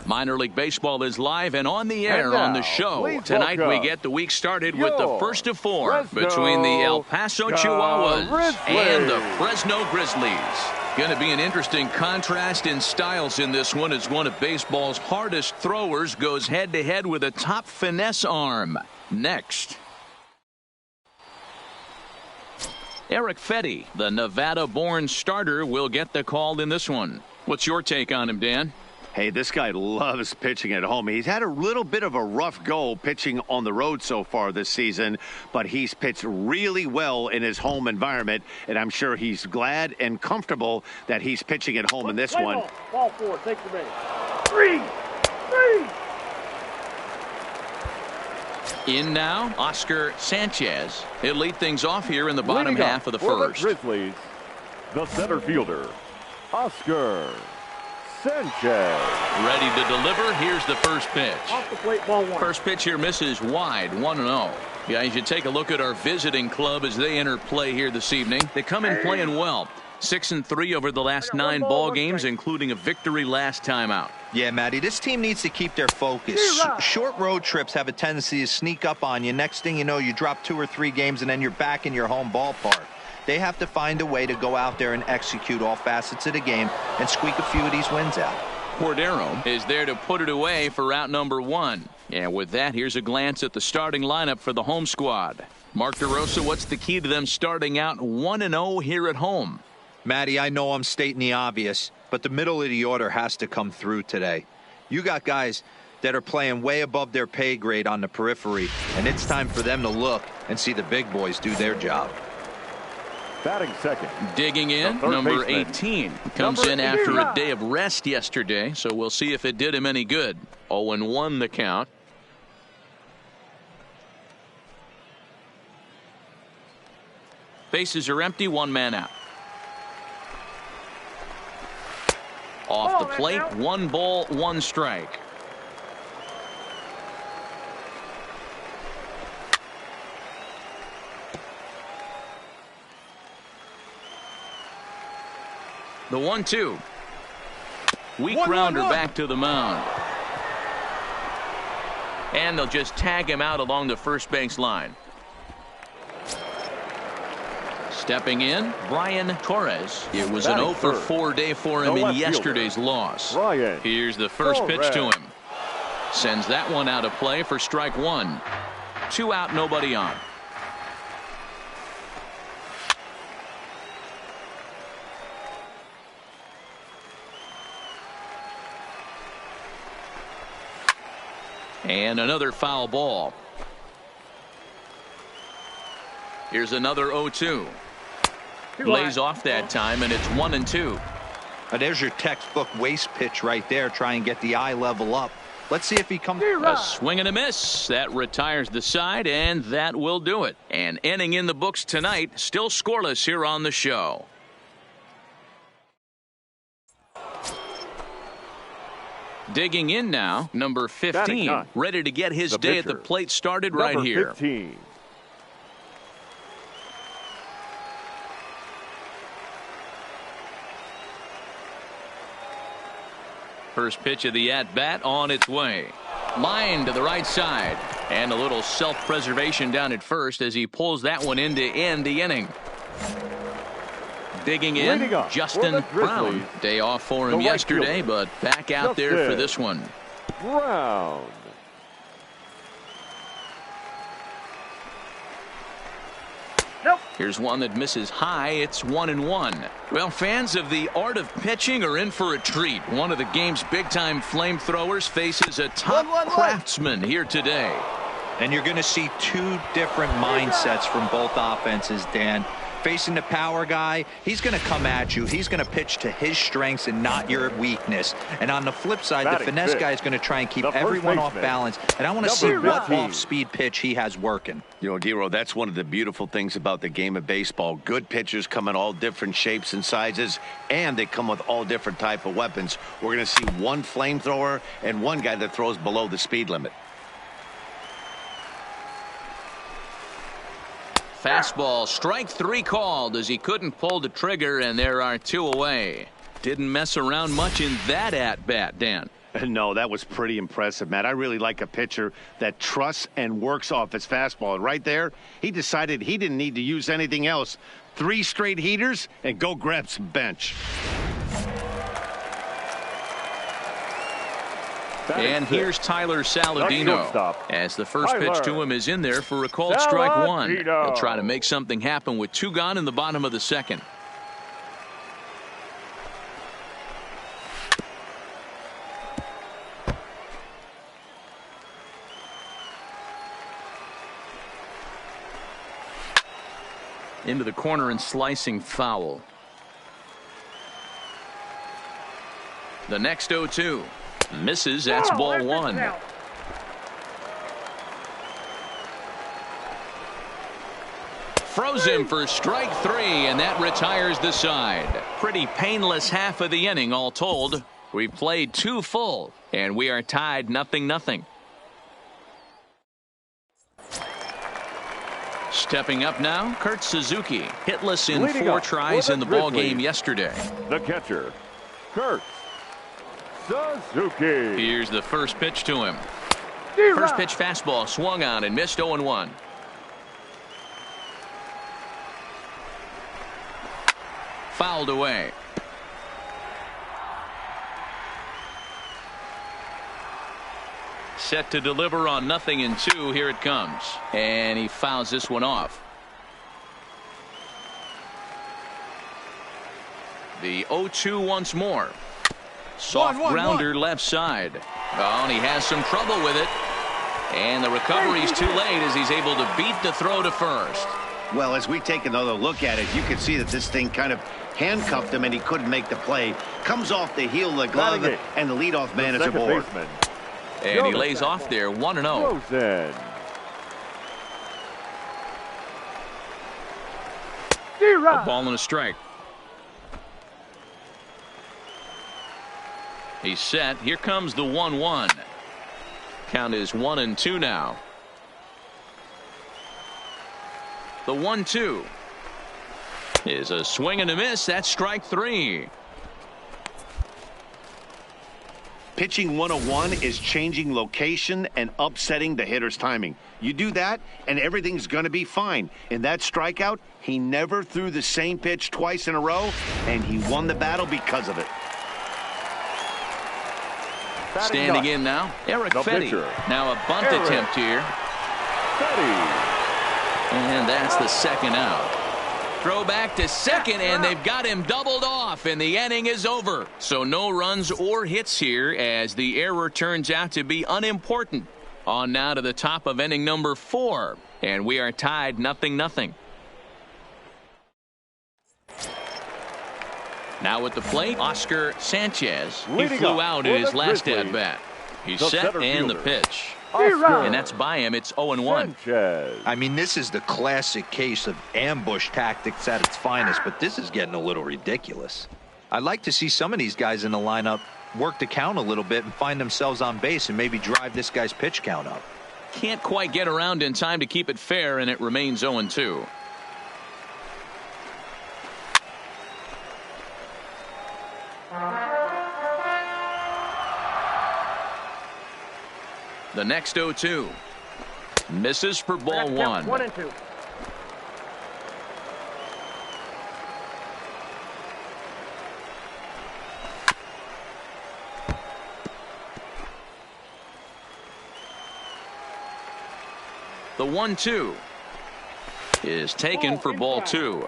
Minor League Baseball is live and on the air on the show. Tonight we get the week started with the first of four between the El Paso Chihuahuas and the Fresno Grizzlies. Going to be an interesting contrast in styles in this one as one of baseball's hardest throwers goes head-to-head with a top finesse arm. Next. Eric Fetty, the Nevada-born starter, will get the call in this one. What's your take on him, Dan? Hey, this guy loves pitching at home. He's had a little bit of a rough go pitching on the road so far this season, but he's pitched really well in his home environment, and I'm sure he's glad and comfortable that he's pitching at home in this one. Ball four, take the base. In now, Oscar Sanchez. He'll lead things off here in the bottom half of the first. The Grizzlies, the center fielder, Oscar Sanchez. Ready to deliver. Here's the first pitch. Off the plate, ball one. First pitch here misses wide, 1-0. Guys, you take a look at our visiting club as they enter play here this evening. They come in playing well. 6-3 over the last 9 ball games, including a victory last time out. Yeah, Matty, this team needs to keep their focus. Short road trips have a tendency to sneak up on you. Next thing you know, you drop 2 or 3 games and then you're back in your home ballpark. They have to find a way to go out there and execute all facets of the game and squeak a few of these wins out. Cordero is there to put it away for out number 1. And with that, here's a glance at the starting lineup for the home squad. Mark DeRosa, what's the key to them starting out 1-0 here at home? Matty, I know I'm stating the obvious, but the middle of the order has to come through today. You got guys that are playing way above their pay grade on the periphery, and it's time for them to look and see the big boys do their job. Batting second. Digging in, number 18. Comes in after a day of rest yesterday, so we'll see if it did him any good. 0-1 the count. Bases are empty, 1 man out. Off the plate, 1 ball, 1 strike. The 1-2. Weak grounder back to the mound. And they'll just tag him out along the first base line. Stepping in, Brian Torres. It was an 0-for-4 day for him in yesterday's loss. Here's the first pitch to him. Sends that one out of play for strike 1. 2 out, nobody on. And another foul ball. Here's another 0-2. Lays off that time, and it's 1-2. There's your textbook waste pitch right there. Try and get the eye level up. Let's see if he comes. A swing and a miss. That retires the side, and that will do it. An inning in the books tonight, still scoreless here on the show. Digging in now, number 15, ready to get his day at the plate started right here. 15. First pitch of the at-bat on its way. Line to the right side. And a little self-preservation down at first as he pulls that one in to end the inning. Digging in, Justin Brown. Day off for him yesterday, but back out there for this one. Brown. Here's one that misses high. It's 1-1. Well, fans of the art of pitching are in for a treat. One of the game's big-time flamethrowers faces a top craftsman here today. And you're going to see two different mindsets from both offenses, Dan. Facing the power guy, he's going to come at you. He's going to pitch to his strengths and not your weakness. And on the flip side, the finesse guy is going to try and keep everyone off balance. And I want to see what off-speed pitch he has working. You know, Dero, that's one of the beautiful things about the game of baseball. Good pitchers come in all different shapes and sizes, and they come with all different type of weapons. We're going to see one flamethrower and one guy that throws below the speed limit. Fastball, strike 3 called as he couldn't pull the trigger, and there are 2 away. Didn't mess around much in that at-bat, Dan. No, that was pretty impressive, Matt. I really like a pitcher that trusts and works off his fastball. And right there, he decided he didn't need to use anything else. 3 straight heaters and go grab some bench. And here's Tyler Saladino as the first pitch to him is in there for a called strike 1. He'll try to make something happen with 2 gone in the bottom of the second. Into the corner and slicing foul. The next 0-2. Misses. That's ball 1. Froze him for strike 3, and that retires the side. Pretty painless half of the inning all told. We played 2 full, and we are tied 0-0. Stepping up now, Kurt Suzuki. Hitless in 4 tries in the ball game yesterday. The catcher, Kurt Suzuki. Here's the first pitch to him. First pitch fastball swung on and missed 0-1. Fouled away. Set to deliver on 0-2. Here it comes. And he fouls this one off. The 0-2 once more. Soft grounder left side. Oh, and he has some trouble with it. And the recovery's too late as he's able to beat the throw to first. Well, as we take another look at it, you can see that this thing kind of handcuffed him and he couldn't make the play. Comes off the heel of the glove, and the leadoff man is aboard. And he lays off there 1-0. A ball and a strike. He's set. Here comes the 1-1. Count is 1-2 now. The 1-2 is a swing and a miss. That's strike 3. Pitching 101 is changing location and upsetting the hitter's timing. You do that, and everything's going to be fine. In that strikeout, he never threw the same pitch twice in a row, and he won the battle because of it. Standing in now, Eric Fetty. Now a bunt attempt here. And that's the second out. Throw back to second, and they've got him doubled off, and the inning is over. So no runs or hits here as the error turns out to be unimportant. On now to the top of inning number 4, and we are tied 0-0. Now at the plate, Oscar Sanchez. He flew out in his last at-bat. He's set and the pitch. And that's by him. It's 0-1. I mean, this is the classic case of ambush tactics at its finest, but this is getting a little ridiculous. I'd like to see some of these guys in the lineup work the count a little bit and find themselves on base and maybe drive this guy's pitch count up. Can't quite get around in time to keep it fair, and it remains 0-2. The next 0-2. Misses for ball 1. 1-2. The 1-2 is taken for ball 2.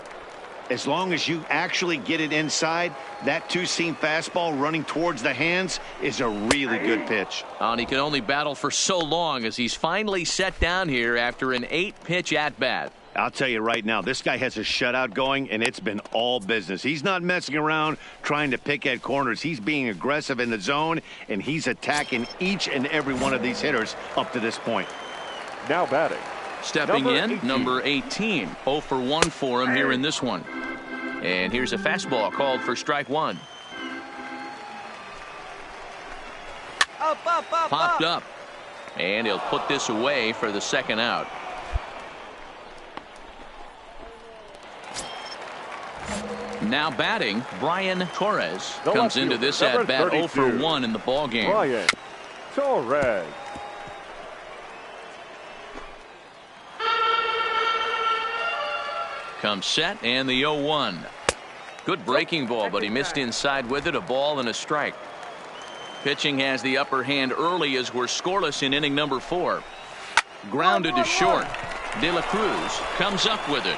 As long as you actually get it inside, that two-seam fastball running towards the hands is a really good pitch. And he can only battle for so long as he's finally set down here after an 8-pitch at-bat. I'll tell you right now, this guy has a shutout going, and it's been all business. He's not messing around trying to pick at corners. He's being aggressive in the zone, and he's attacking each and every one of these hitters up to this point. Now batting. Stepping in, number 18. 0 for 1 for him here in this one. And here's a fastball called for strike 1. Popped up. And he'll put this away for the second out. Now batting, Brian Torres comes into this at bat 0 for 1 in the ball game. Brian Torres. Comes set and the 0-1. Good breaking ball, but he missed inside with it. A ball and a strike. Pitching has the upper hand early as we're scoreless in inning number 4. Grounded to short. De La Cruz comes up with it.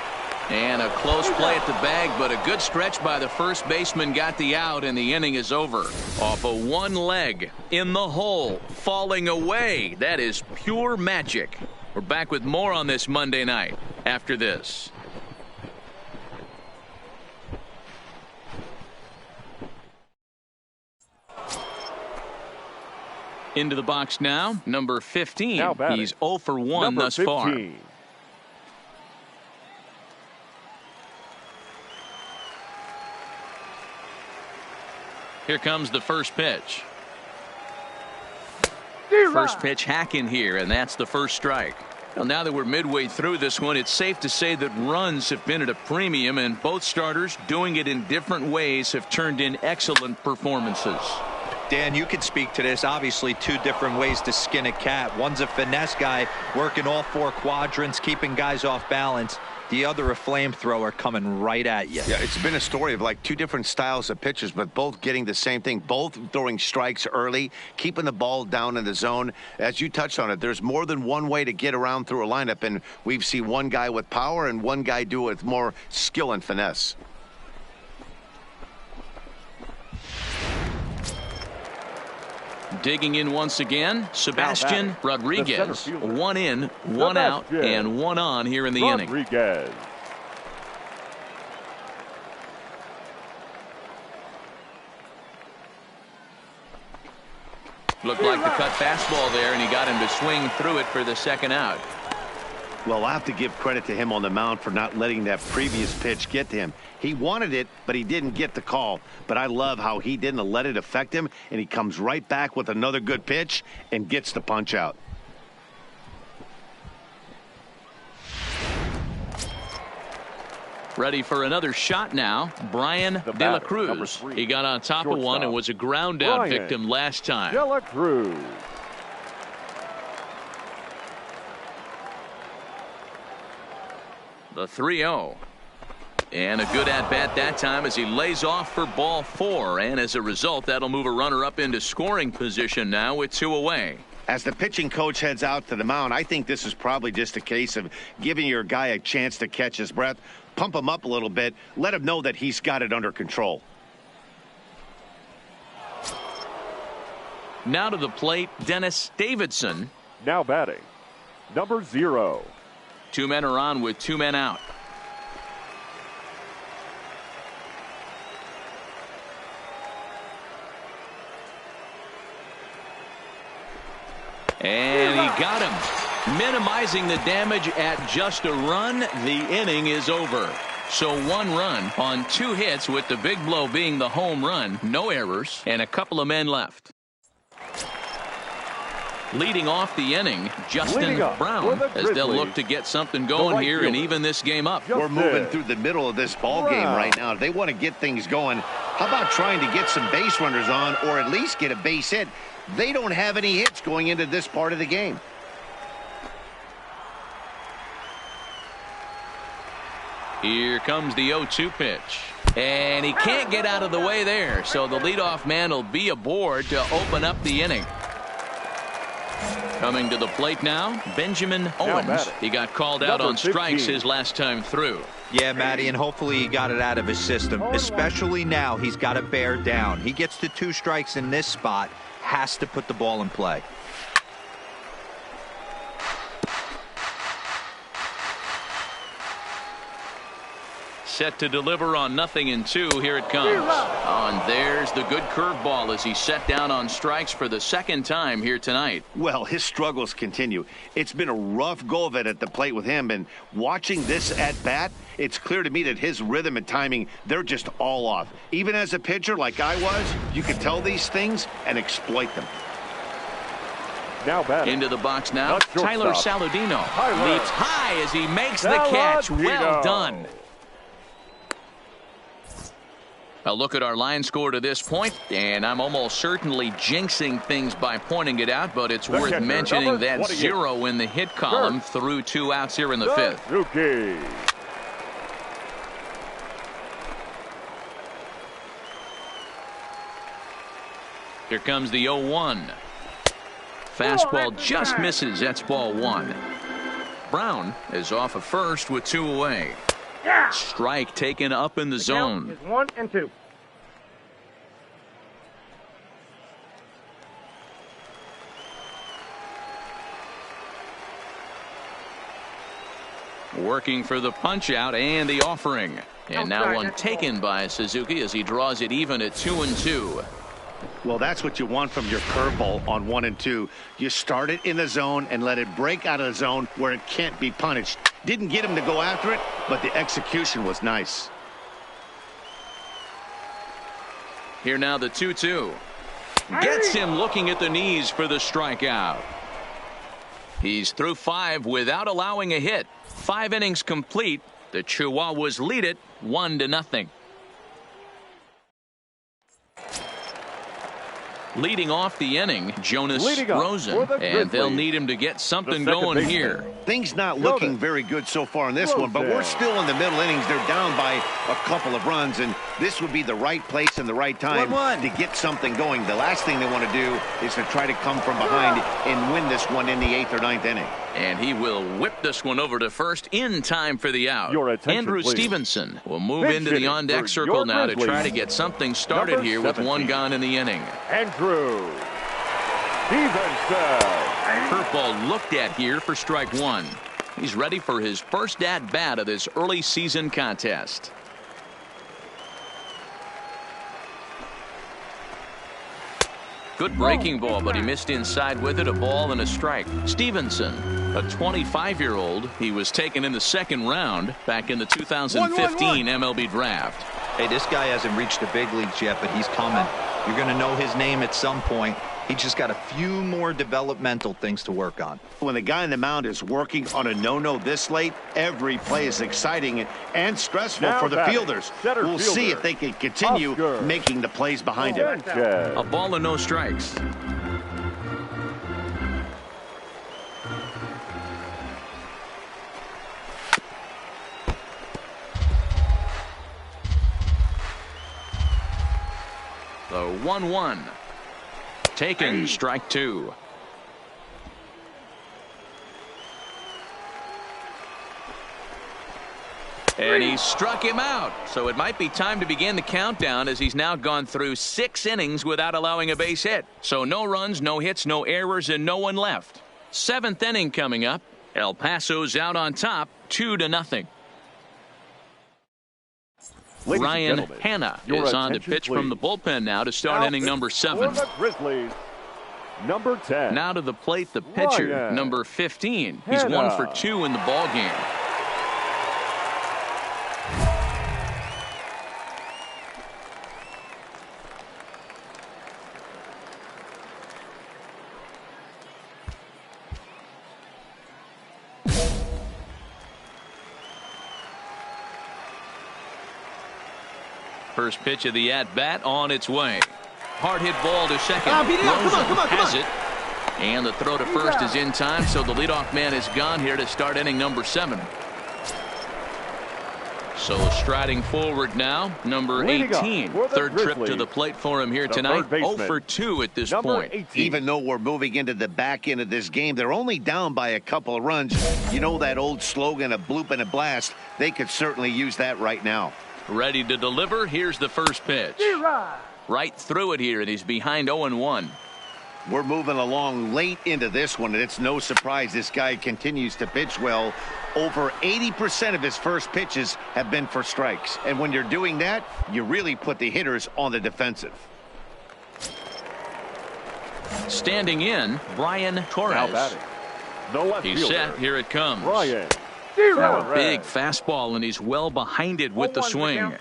And a close play at the bag, but a good stretch by the first baseman got the out, and the inning is over. Off of one leg, in the hole, falling away. That is pure magic. We're back with more on this Monday night after this. Into the box now, number 15. Now He's 0 for 1 number thus 15. far. Here comes the first pitch. First pitch hack in here, and that's the first strike. Well, now that we're midway through this one, it's safe to say that runs have been at a premium, and both starters, doing it in different ways, have turned in excellent performances. Dan, you could speak to this. Obviously, two different ways to skin a cat. One's a finesse guy working all 4 quadrants, keeping guys off balance. The other a flamethrower coming right at you. Yeah, it's been a story of like 2 different styles of pitchers, but both getting the same thing, both throwing strikes early, keeping the ball down in the zone. As you touched on it, there's more than one way to get around through a lineup, and we've seen one guy with power and one guy do it with more skill and finesse. Digging in once again, Sebastian Rodriguez. 1 in, 1 out, and 1 on here in the inning. Rodriguez. Looked like the cut fastball there, and he got him to swing through it for the second out. Well, I'll have to give credit to him on the mound for not letting that previous pitch get to him. He wanted it, but he didn't get the call. But I love how he didn't let it affect him, and he comes right back with another good pitch and gets the punch out. Ready for another shot now, Brian De La Cruz. He got on top of one and was a ground out victim last time. De La Cruz. The 3-0. And a good at-bat that time as he lays off for ball 4. And as a result, that'll move a runner up into scoring position now with 2 away. As the pitching coach heads out to the mound, I think this is probably just a case of giving your guy a chance to catch his breath, pump him up a little bit, let him know that he's got it under control. Now to the plate, Dennis Davidson. Now batting, number 0. 2 men are on with 2 men out. And he got him. Minimizing the damage at just a run. The inning is over. So 1 run on 2 hits, with the big blow being the home run. No errors and a couple of men left. Leading off the inning, Justin Brown, as they'll look to get something going here and even this game up. We're moving through the middle of this ball game right now. They want to get things going. How about trying to get some base runners on, or at least get a base hit? They don't have any hits going into this part of the game. Here comes the 0-2 pitch. And he can't get out of the way there. So the leadoff man will be aboard to open up the inning. Coming to the plate now, Benjamin Owens. He got called out on strikes his last time through. Yeah, Matty, and hopefully he got it out of his system. Especially now, he's got to bear down. He gets to 2 strikes in this spot, has to put the ball in play. Set to deliver on 0-2. Here it comes. And there's the good curveball as he set down on strikes for the 2nd time here tonight. Well, his struggles continue. It's been a rough go of it at the plate with him, and watching this at bat, it's clear to me that his rhythm and timing, they're just all off. Even as a pitcher like I was, you could tell these things and exploit them. Now batting. Into the box now, Tyler Saladino leaps high as he makes the catch. Well done. A look at our line score to this point, and I'm almost certainly jinxing things by pointing it out, but it's worth mentioning that 0 in the hit column through 2 outs here in the 5th. Here comes the 0-1. Fastball just misses. That's ball 1. Brown is off of first with 2 away. Strike taken up in the zone. 1-2. Working for the punch out and the offering. And now one taken by Suzuki as he draws it even at 2-2. Well, that's what you want from your curveball on 1 and 2. You start it in the zone and let it break out of the zone where it can't be punished. Didn't get him to go after it, but the execution was nice. Here now the 2-2. Gets him looking at the knees for the strikeout. He's through 5 without allowing a hit. 5 innings complete. The Chihuahuas lead it 1-0. Leading off the inning, Jonas Rosen, and they'll need him to get something going here. Things not looking very good so far in this one, but we're still in the middle innings. They're down by a couple of runs, and this would be the right place and the right time to get something going. The last thing they want to do is to try to come from behind and win this one in the 8th or 9th inning. And he will whip this one over to first in time for the out. Andrew Stevenson will move into the on-deck circle now to try to get something started here with 1 gone in the inning. Andrew Stevenson. Curveball looked at here for strike 1. He's ready for his first at-bat of this early season contest. Good breaking ball, but he missed inside with it. A ball and a strike. Stevenson, a 25-year-old. He was taken in the 2nd round back in the 2015 MLB draft. Hey, this guy hasn't reached the big leagues yet, but he's coming. You're going to know his name at some point. He just got a few more developmental things to work on. When the guy on the mound is working on a no-no this late, every play is exciting and stressful for the fielders. We'll see if they can continue making the plays behind him. A ball and no strikes. The 1-1. Taken, strike 2. And he struck him out. So it might be time to begin the countdown as he's now gone through 6 innings without allowing a base hit. So no runs, no hits, no errors, and no one left. 7th inning coming up. El Paso's out on top, 2-0. Ryan Hanna is on to pitch from the bullpen now to start inning number 7. For the Grizzlies, Number 10. Now to the plate, the pitcher, Ryan. number 15. He's 1 for 2 in the ball game. First pitch of the at-bat on its way. Hard hit ball to second. Rosen has it. And the throw to first is in time, so the leadoff man is gone here to start inning number 7. So striding forward now, number 18. Third trip to the plate for him here tonight. 0 for 2 at this point. 18. Even though we're moving into the back end of this game, they're only down by a couple of runs. You know that old slogan, a bloop and a blast. They could certainly use that right now. Ready to deliver. Here's the first pitch. Right through it here, and he's behind 0-1. We're moving along late into this one, and it's no surprise this guy continues to pitch well. Over 80% of his first pitches have been for strikes. And when you're doing that, you really put the hitters on the defensive. Standing in, Brian Torres. No left He's fielder. set. Here it comes. Ryan. A big fastball, and he's well behind it with the swing.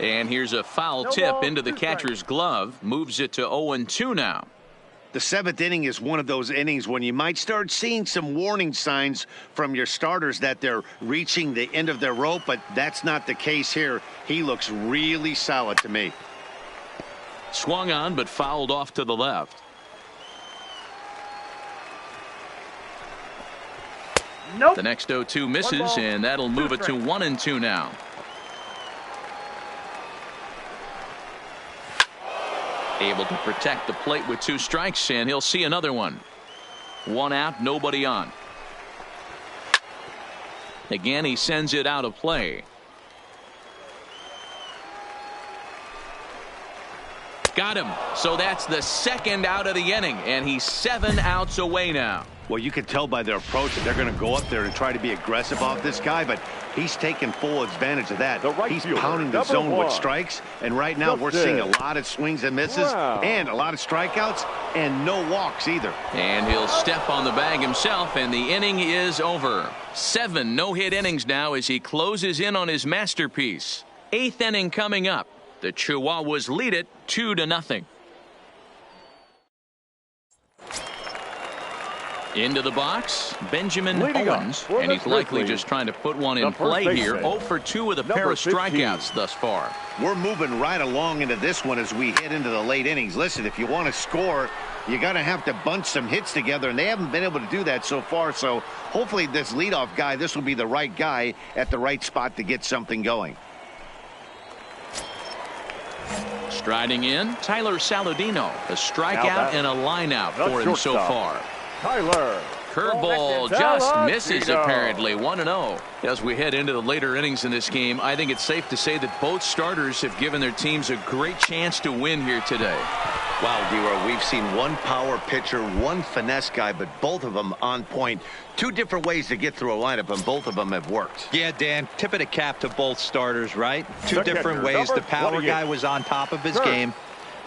And here's a foul tip into the catcher's glove. Moves it to 0-2 now. The 7th inning is one of those innings when you might start seeing some warning signs from your starters that they're reaching the end of their rope, but that's not the case here. He looks really solid to me. Swung on, but fouled off to the left. The next 0-2 misses, and that'll move it to 1-2 now. Able to protect the plate with 2 strikes, and he'll see another one. 1 out, nobody on. Again, he sends it out of play. Got him. So that's the 2nd out of the inning, and he's 7 outs away now. Well, you can tell by their approach that they're going to go up there and try to be aggressive off this guy, but he's taking full advantage of that. He's pounding the zone with strikes, and right now we're seeing a lot of swings and misses and a lot of strikeouts and no walks either. And he'll step on the bag himself, and the inning is over. 7 no-hit innings now as he closes in on his masterpiece. 8th inning coming up. The Chihuahuas lead it 2-0. Into the box, Benjamin Owens, and he's likely just trying to put one in play here. 0 for 2 with a pair of strikeouts thus far. We're moving right along into this one as we head into the late innings. Listen, if you want to score, you got to have to bunch some hits together, and they haven't been able to do that so far. So hopefully this leadoff guy, this will be the right guy at the right spot to get something going. Striding in, Tyler Saladino. A strikeout and a lineout for him so far. Tyler. Curveball just misses apparently. 1-0. As we head into the later innings in this game, I think it's safe to say that both starters have given their teams a great chance to win here today. Wow, D-Row, we've seen one power pitcher, one finesse guy, but both of them on point. 2 different ways to get through a lineup, and both of them have worked. Yeah, Dan, tip of the cap to both starters, right? 2 different ways. The power guy was on top of his game.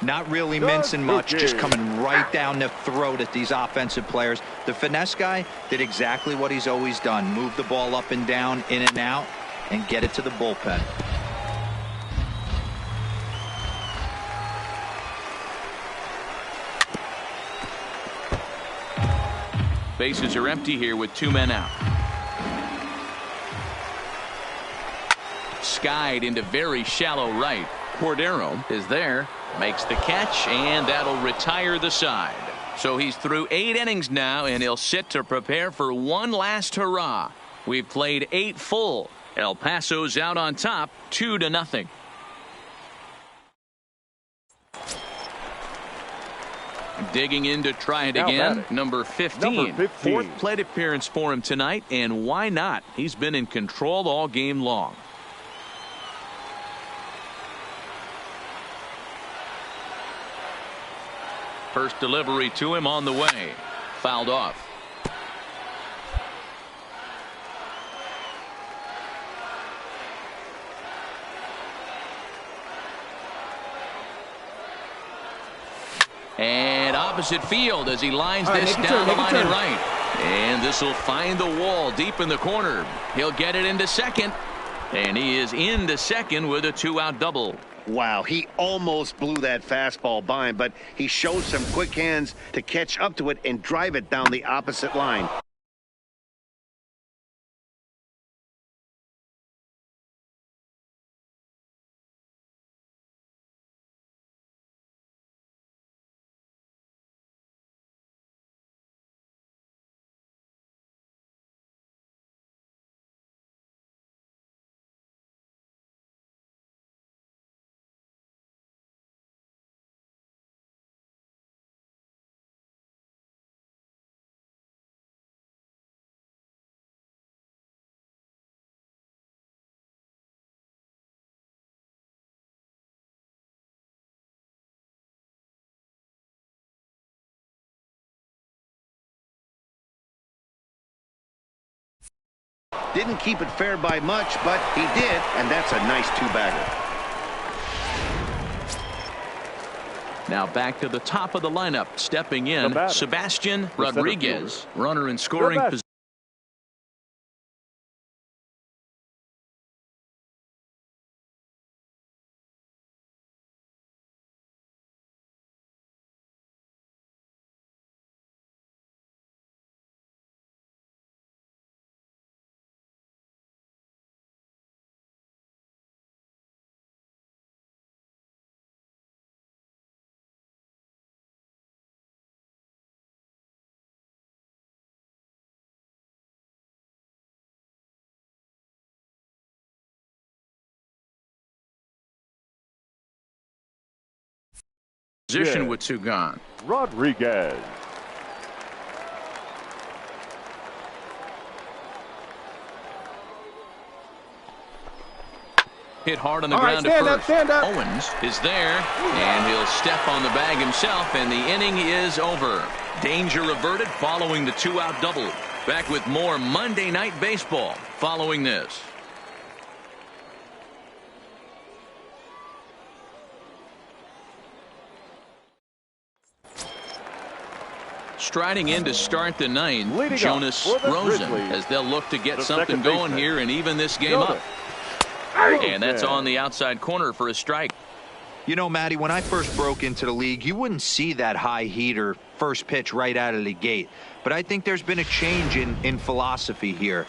Not really mincing much, just coming right down the throat at these offensive players. The finesse guy did exactly what he's always done. Move the ball up and down, in and out, and get it to the bullpen. Bases are empty here with 2 men out. Skied into very shallow right. Cordero is there, makes the catch, and that'll retire the side. So he's through 8 innings now, and he'll sit to prepare for one last hurrah. We've played 8 full. El Paso's out on top, 2-0. Digging in to try it again, number 15. 4th plate appearance for him tonight, and why not? He's been in control all game long. First delivery to him on the way. Fouled off. And opposite field as he lines this down the line and right. And this will find the wall deep in the corner. He'll get it into second. And he is into second with a 2-out double. Wow, he almost blew that fastball by him, but he showed some quick hands to catch up to it and drive it down the opposite line. Didn't keep it fair by much, but he did, and that's a nice two-bagger. Now back to the top of the lineup. Stepping in, Sebastian Rodriguez, runner in scoring position. Position with two gone. Rodriguez. Hit hard on the ground to first. Owens is there, and he'll step on the bag himself, and the inning is over. Danger averted following the 2-out double. Back with more Monday Night Baseball following this. Striding in to start the ninth, Jonas Rosen, as they'll look to get something going here and even this game up. And that's on the outside corner for a strike. You know, Matty, when I first broke into the league, you wouldn't see that high heater first pitch right out of the gate. But I think there's been a change in philosophy here.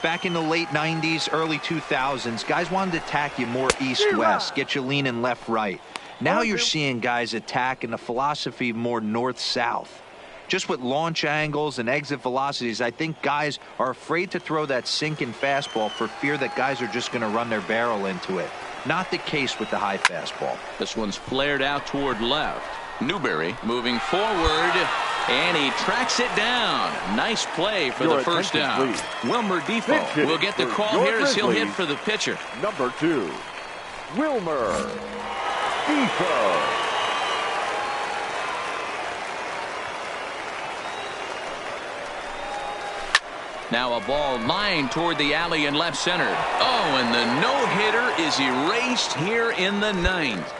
Back in the late 90s, early 2000s, guys wanted to attack you more east-west, get you leaning left-right. Now you're seeing guys attack in the philosophy more north-south. Just with launch angles and exit velocities, I think guys are afraid to throw that sinking fastball for fear that guys are just going to run their barrel into it. Not the case with the high fastball. This one's flared out toward left. Newberry moving forward, and he tracks it down. Nice play for the first down. Wilmer Defoe will get the call here as he'll hit for the pitcher. Number 2, Wilmer Defoe. Now a ball lined toward the alley in left center. Oh, and the no-hitter is erased here in the ninth.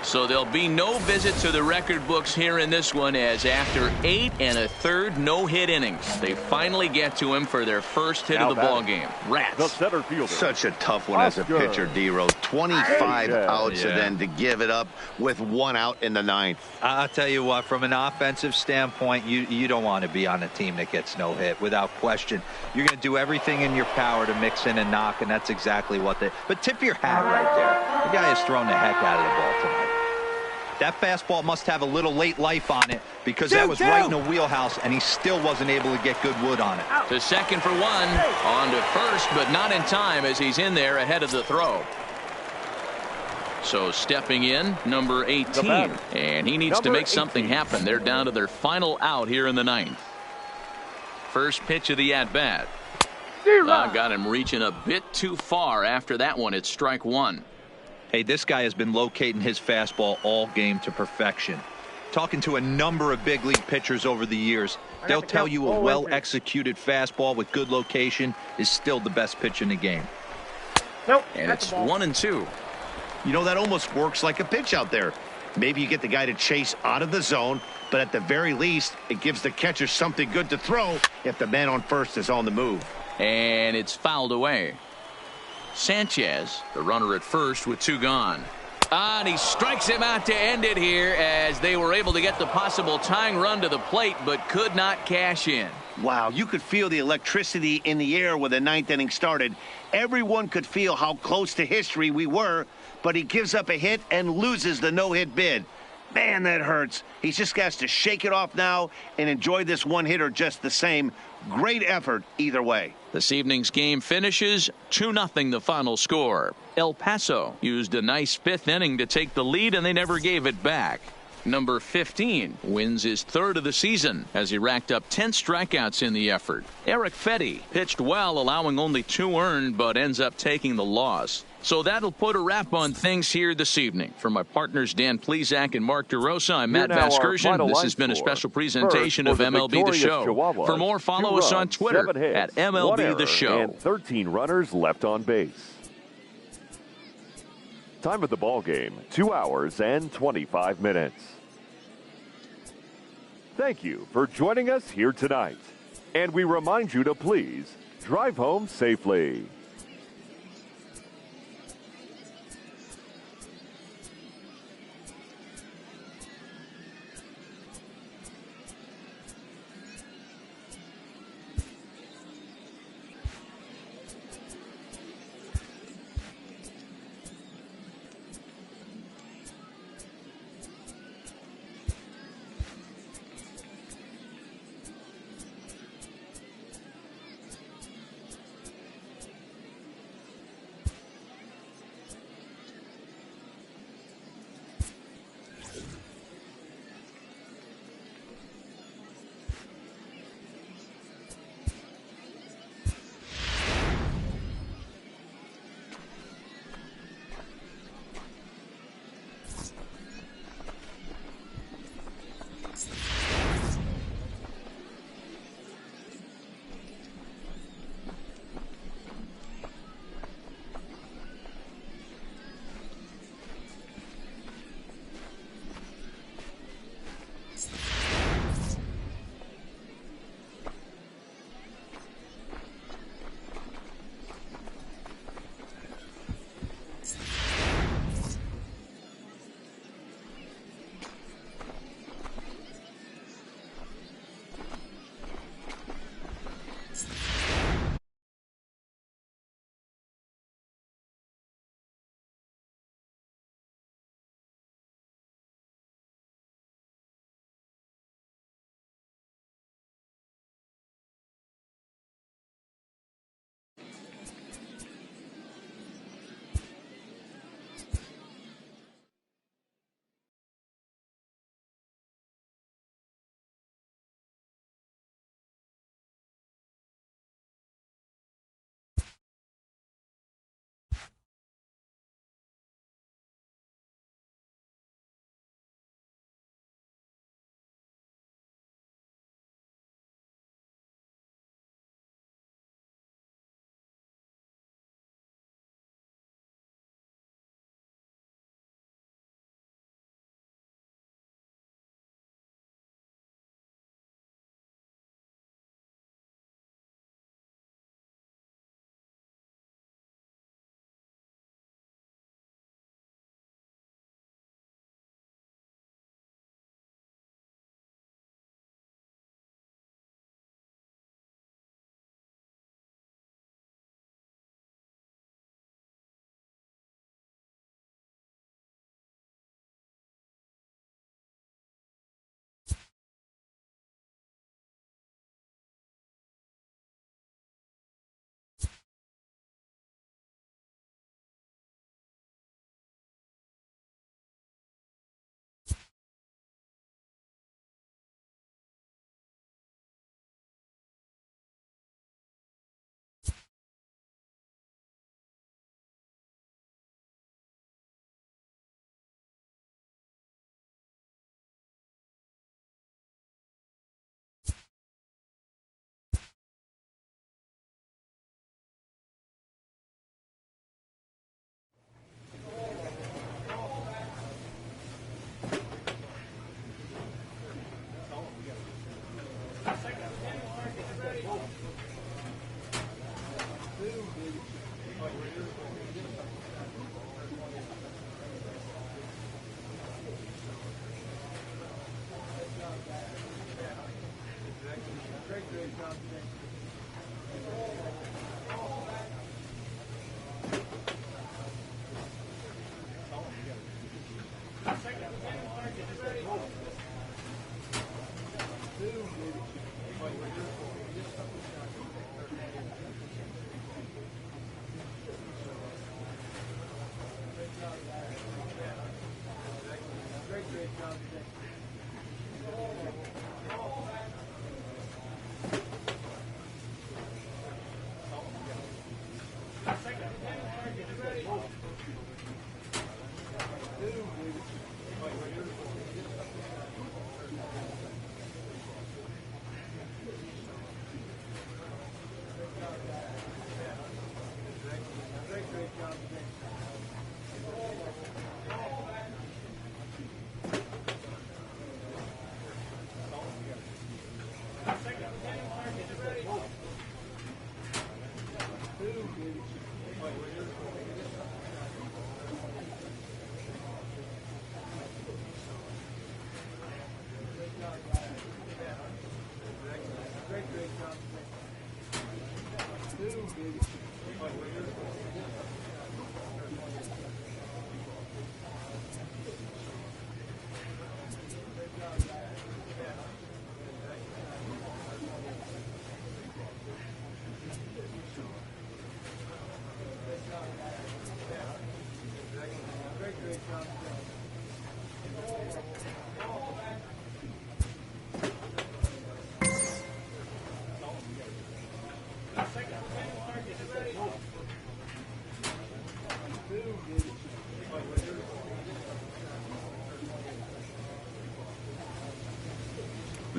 So there'll be no visit to the record books here in this one, as after 8 1/3 no-hit innings, they finally get to him for their first hit of the ball game. Rats. The center fielder. Such a tough one as a pitcher, D-Row. 25 outs and then to give it up with 1 out in the ninth. I'll tell you what, from an offensive standpoint, you don't want to be on a team that gets no hit, without question. You're going to do everything in your power to mix in and knock, and that's exactly what they. But tip your hat right there. The guy has thrown the heck out of the ball tonight. That fastball must have a little late life on it, because that was right in the wheelhouse, and he still wasn't able to get good wood on it. To second for one, on to first, but not in time as he's in there ahead of the throw. So stepping in, number 18, and he needs to make something happen. They're down to their final out here in the ninth. First pitch of the at-bat. Got him reaching a bit too far after that one. It's strike one. Hey, this guy has been locating his fastball all game to perfection. Talking to a number of big league pitchers over the years, they'll tell you a well-executed fastball with good location is still the best pitch in the game. And it's 1-2. You know, that almost works like a pitch out there. Maybe you get the guy to chase out of the zone, but at the very least, it gives the catcher something good to throw if the man on first is on the move. And it's fouled away. Sanchez, the runner at first with 2 gone. And he strikes him out to end it here as they were able to get the possible tying run to the plate but could not cash in. Wow, you could feel the electricity in the air when the 9th inning started. Everyone could feel how close to history we were, but he gives up a hit and loses the no-hit bid. Man, that hurts. He just has to shake it off now and enjoy this one-hitter just the same. Great effort either way. This evening's game finishes 2-0 the final score. El Paso used a nice 5th inning to take the lead, and they never gave it back. Number 15 wins his 3rd of the season as he racked up 10 strikeouts in the effort. Eric Fetty pitched well, allowing only 2 earned, but ends up taking the loss. So that'll put a wrap on things here this evening. For my partners Dan Plesac and Mark DeRosa, I'm Matt Vasgersian. This has been a special presentation of MLB The Show. For more, follow us on Twitter at MLB The Show. And 13 runners left on base. Time of the ball game, 2 hours and 25 minutes. Thank you for joining us here tonight. And we remind you to please drive home safely.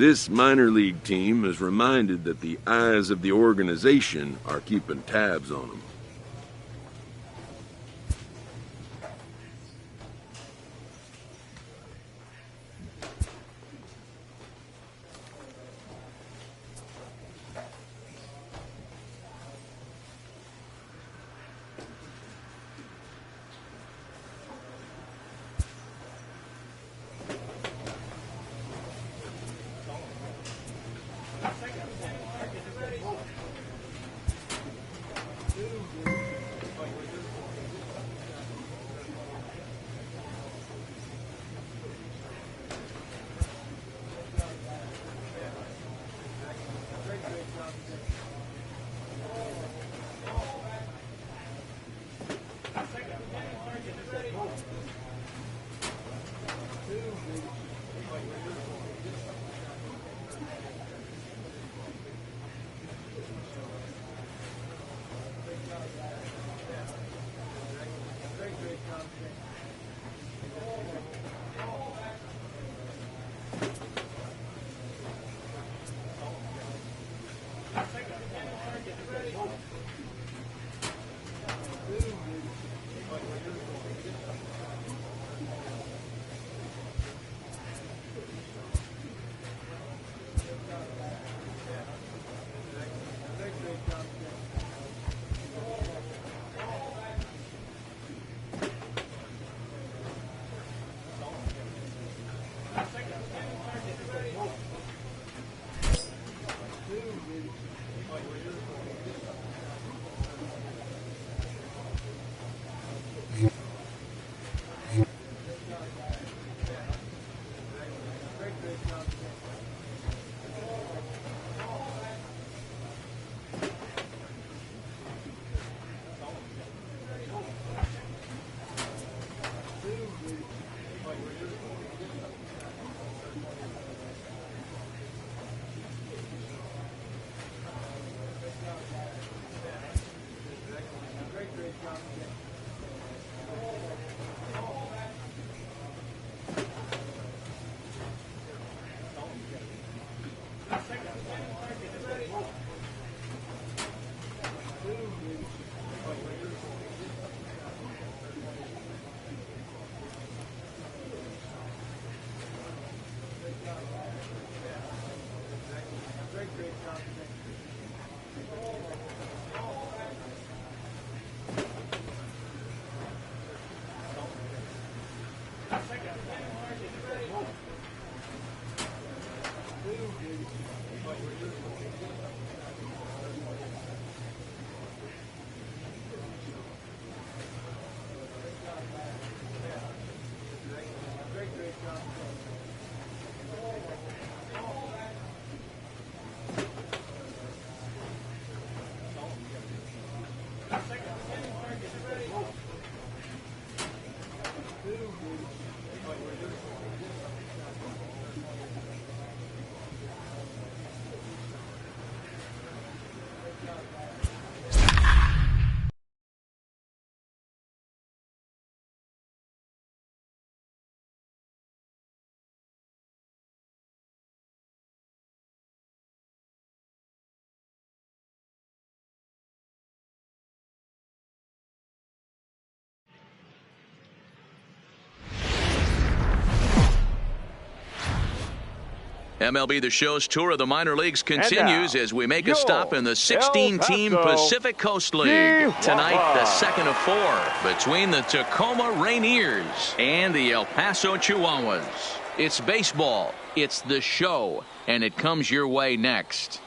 This minor league team is reminded that the eyes of the organization are keeping tabs on them. MLB The Show's tour of the minor leagues continues as we make a stop in the 16-team Pacific Coast League. Tonight, the second of 4 between the Tacoma Rainiers and the El Paso Chihuahuas. It's baseball, it's the show, and it comes your way next.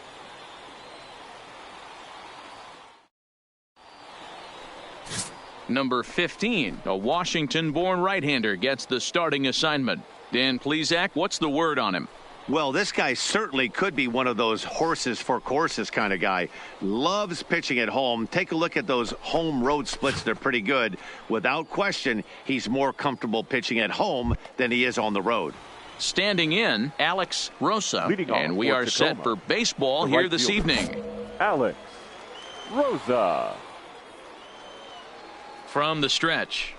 Number 15, a Washington-born right-hander, gets the starting assignment. Dan Plesac, what's the word on him? Well, this guy certainly could be one of those horses for courses kind of guy. Loves pitching at home. Take a look at those home road splits. They're pretty good. Without question, he's more comfortable pitching at home than he is on the road. Standing in, Alex Rosa. And we are set for baseball here this evening. Alex Rosa. From the stretch.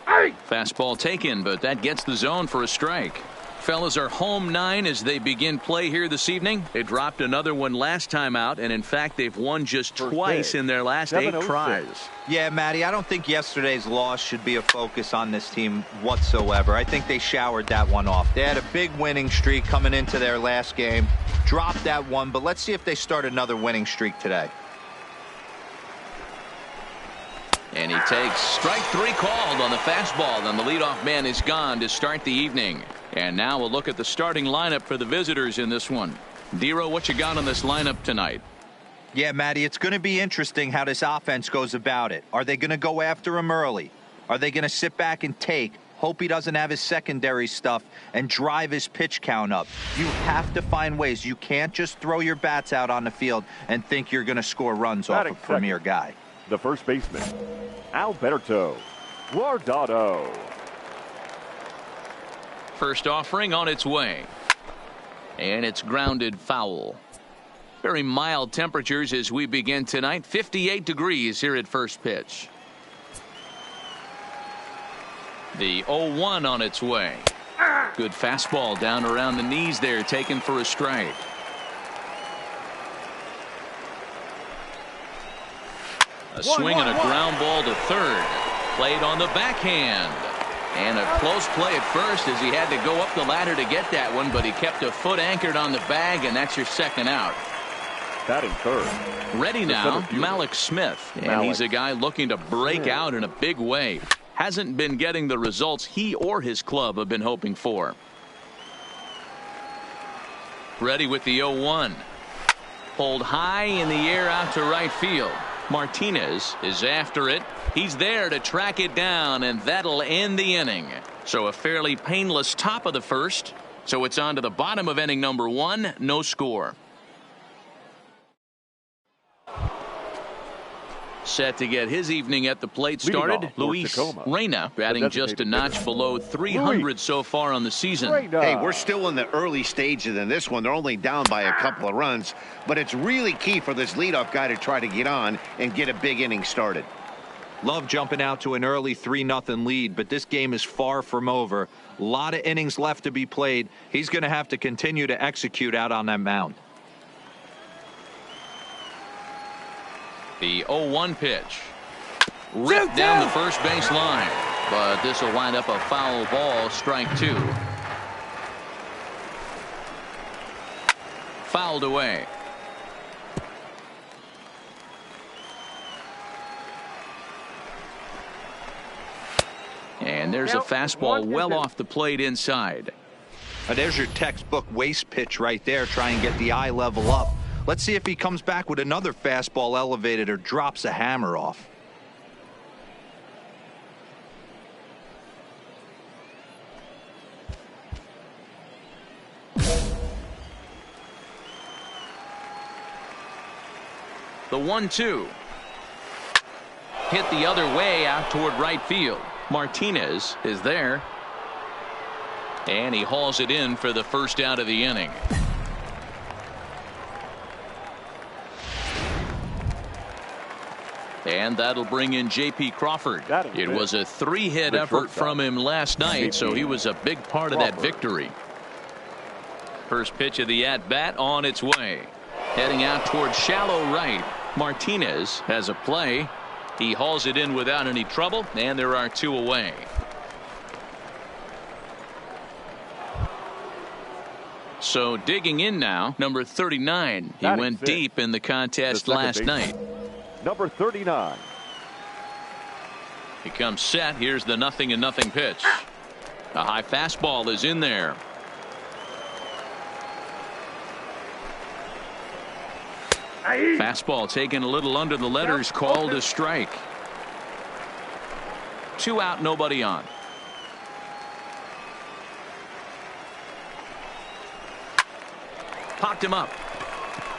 Fastball taken, but that gets the zone for a strike. Fellas are home 9 as they begin play here this evening. They dropped another one last time out, and in fact, they've won just twice in their last 8 tries. Yeah, Matty, I don't think yesterday's loss should be a focus on this team whatsoever. I think they showered that one off. They had a big winning streak coming into their last game, dropped that one, but let's see if they start another winning streak today. And he takes strike 3 called on the fastball, and the leadoff man is gone to start the evening. And now we'll look at the starting lineup for the visitors in this one. Dero, what you got on this lineup tonight? Yeah, Matty, it's going to be interesting how this offense goes about it. Are they going to go after him early? Are they going to sit back and take, hope he doesn't have his secondary stuff, and drive his pitch count up? You have to find ways. You can't just throw your bats out on the field and think you're going to score runs off a premier guy. The first baseman, Alberto Guardado. First offering on its way. And it's grounded foul. Very mild temperatures as we begin tonight. 58 degrees here at first pitch. The 0-1 on its way. Good fastball down around the knees there, taken for a strike. A swing and a ground ball to third. Played on the backhand. And a close play at first as he had to go up the ladder to get that one, but he kept a foot anchored on the bag, and that's your second out. Batting third. Ready now, Malik Smith. And he's a guy looking to break out in a big way. Hasn't been getting the results he or his club have been hoping for. Ready with the 0-1. Pulled high in the air out to right field. Martinez is after it. He's there to track it down, and that'll end the inning. So a fairly painless top of the first. So it's on to the bottom of inning number 1. No score. Set to get his evening at the plate started. Luis Reyna batting just a notch below 300 so far on the season. Hey, we're still in the early stages in this one. They're only down by a couple of runs, but it's really key for this leadoff guy to try to get on and get a big inning started. Love jumping out to an early 3-0 lead, but this game is far from over. A lot of innings left to be played. He's going to have to continue to execute out on that mound. The 0-1 pitch. Ripped down the first base line, but this will wind up a foul ball, strike 2. Fouled away. And there's a fastball well off the plate inside. There's your textbook waste pitch right there. Try and get the eye level up. Let's see if he comes back with another fastball elevated or drops a hammer off. The 1-2. Hit the other way out toward right field. Martinez is there. And he hauls it in for the first out of the inning. And that'll bring in J.P. Crawford. It was a 3-hit effort from him last night, so he was a big part of that victory. First pitch of the at-bat on its way. Heading out towards shallow right. Martinez has a play. He hauls it in without any trouble, and there are 2 away. So digging in now, number 39. He went deep in the contest last night. Number 39. He comes set. Here's the 0-0 pitch. A high fastball is in there. Fastball taken a little under the letters, called a strike. 2 out, nobody on. Popped him up.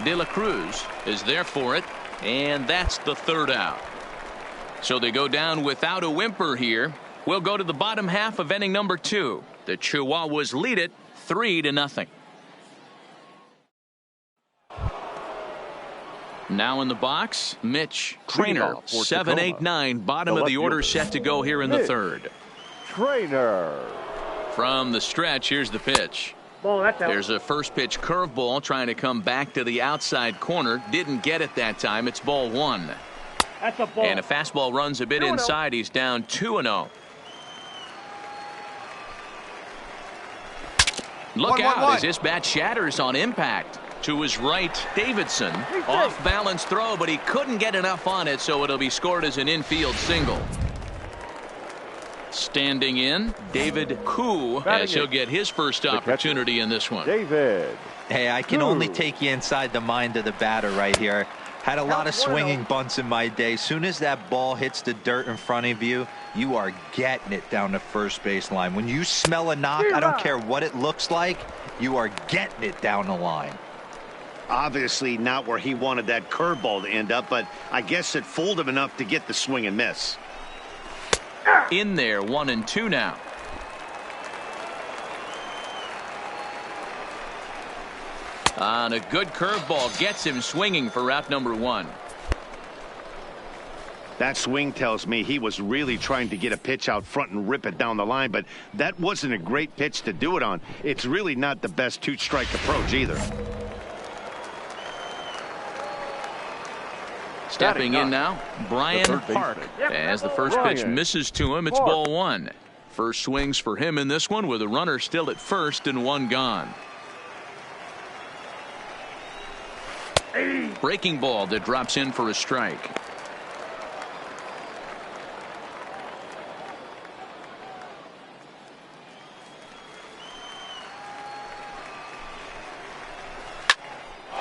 De La Cruz is there for it, and that's the 3rd out. So they go down without a whimper here. We'll go to the bottom half of inning number 2. The Chihuahuas lead it 3-0. Now in the box, Mitch Trainer, 7-8-9, bottom of the order, set to go here in the 3rd. Trainer. From the stretch, here's the pitch. There's a first pitch curveball trying to come back to the outside corner. Didn't get it that time. It's ball 1. That's a ball. And a fastball runs a bit inside. He's down 2-0. Look out as this bat shatters on impact. To his right, Davidson. Off balance throw, but he couldn't get enough on it, so it'll be scored as an infield single. Standing in, David Koo, as he'll get his first opportunity in this one. David. Hey, I can only take you inside the mind of the batter right here. Had a lot of swinging bunts in my day. Soon as that ball hits the dirt in front of you, you are getting it down the first base line. When you smell a knock, I don't care what it looks like, you are getting it down the line. Obviously not where he wanted that curveball to end up, but I guess it fooled him enough to get the swing and miss. In there, 1-2 now. On a good curveball gets him swinging for route number 1. That swing tells me he was really trying to get a pitch out front and rip it down the line, but that wasn't a great pitch to do it on. It's really not the best 2-strike approach either. Stepping in now, Brian Park. As the first pitch misses to him, it's ball 1. First swings for him in this one with a runner still at first and 1 gone. Breaking ball that drops in for a strike.